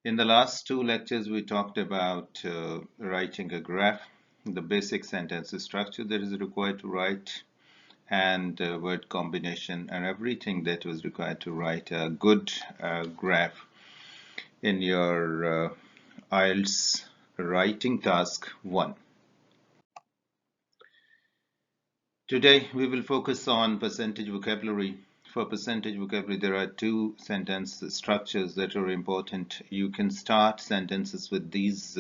In the last two lectures, we talked about writing a graph, the basic sentence structure that is required to write, and word combination, and everything that was required to write a good graph in your IELTS Writing Task 1. Today, we will focus on percentage vocabulary. For percentage vocabulary, there are two sentence structures that are important. You can start sentences with these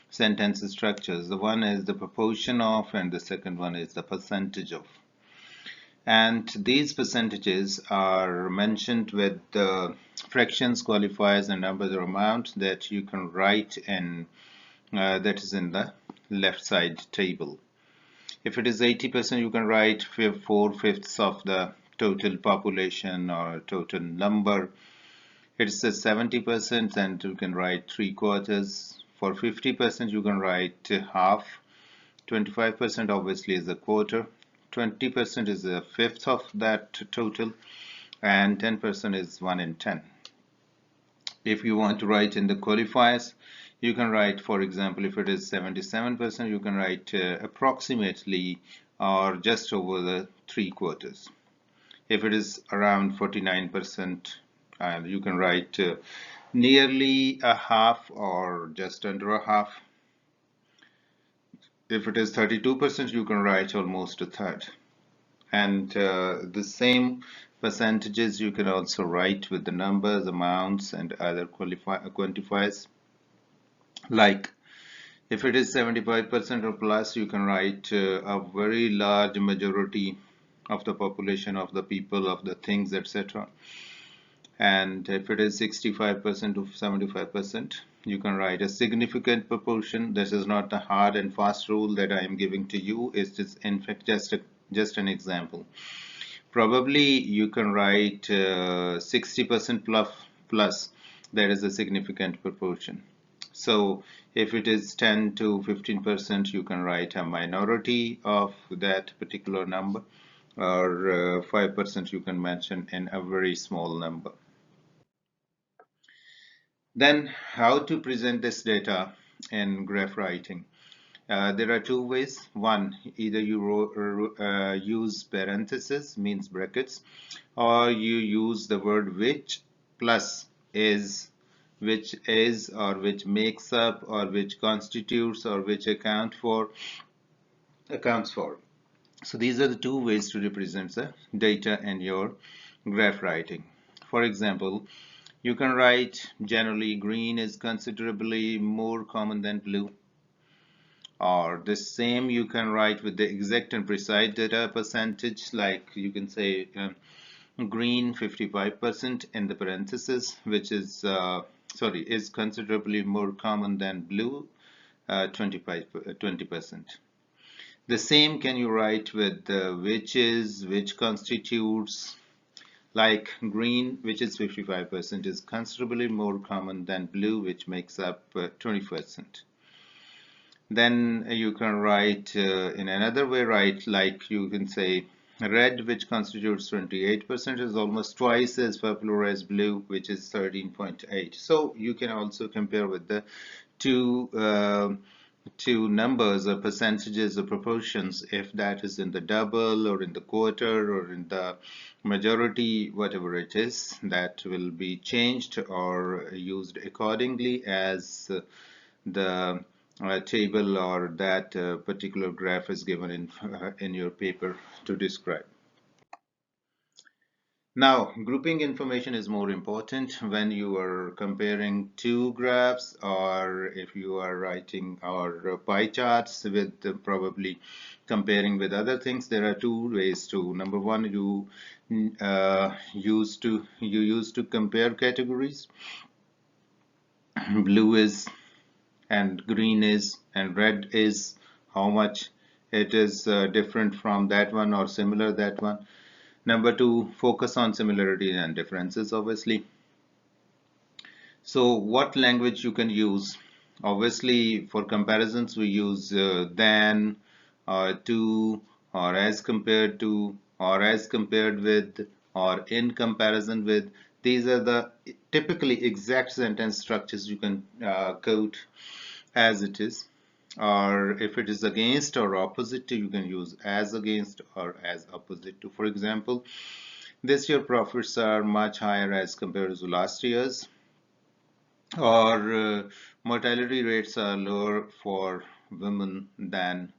sentence structures. The one is the proportion of, and the second one is the percentage of. And these percentages are mentioned with the fractions, qualifiers, and numbers or amount that you can write in, that is in the left side table. If it is 80%, you can write 4/5 of the total population or total number. It's a 70%, and you can write 3/4. For 50%, you can write half. 25% obviously is a quarter. 20% is a fifth of that total, and 10% is 1 in 10. If you want to write in the qualifiers, you can write, for example, if it is 77%, you can write approximately or just over the 3/4. If it is around 49%, you can write nearly a half or just under a half. If it is 32%, you can write almost a third. And the same percentages you can also write with the numbers, amounts, and other quantifiers. Like if it is 75% or plus, you can write a very large majority of the population, of the people, of the things, etc. And if it is 65% to 75%, you can write a significant proportion. This is not a hard and fast rule that I am giving to you. It's just, in fact, just an example. Probably you can write 60% plus. That is a significant proportion. So if it is 10 to 15%, you can write a minority of that particular number, or 5% you can mention in a very small number. Then how to present this data in graph writing? There are two ways. One, either you use parentheses, means brackets, or you use the word which plus is, which is, or which makes up, or which constitutes, or which accounts for. So these are the two ways to represent the data in your graph writing. For example, you can write generally green is considerably more common than blue. Or the same you can write with the exact and precise data percentage, like you can say green 55% in the parenthesis, which is is considerably more common than blue 20%. The same can you write with which is, which constitutes, like green, which is 55%, is considerably more common than blue, which makes up 20%. Then you can write in another way, right? Like you can say red, which constitutes 28%, is almost twice as popular as blue, which is 13.8. So you can also compare with the two numbers or percentages or proportions, if that is in the double or in the quarter or in the majority, whatever it is, that will be changed or used accordingly as the table or that particular graph is given in your paper to describe. Now, grouping information is more important when you are comparing two graphs, or if you are writing our pie charts with probably comparing with other things. There are two ways to. Number one, you used to compare categories. Blue is, and green is, and red is, how much it is different from that one or similar that one. Number two, focus on similarities and differences, obviously. So what language you can use? Obviously, for comparisons, we use than, or to, or as compared to, or as compared with, or in comparison with. These are the typically exact sentence structures you can quote as it is, or if it is against or opposite to, you can use as against or as opposite to. For example, this year profits are much higher as compared to last year's, or mortality rates are lower for women than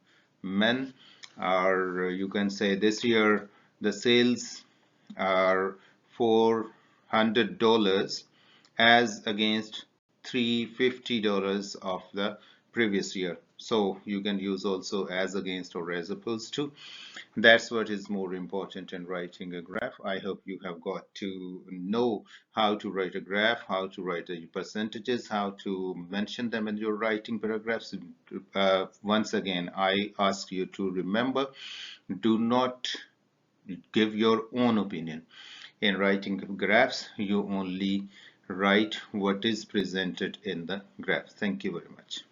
men, or you can say this year the sales are $400 as against $350 of the previous year. So you can use also as against or as opposed to. That's what is more important in writing a graph. I hope you have got to know how to write a graph, how to write the percentages, how to mention them in your writing paragraphs. Once again, I ask you to remember, do not give your own opinion. In writing graphs, you only write what is presented in the graph. Thank you very much.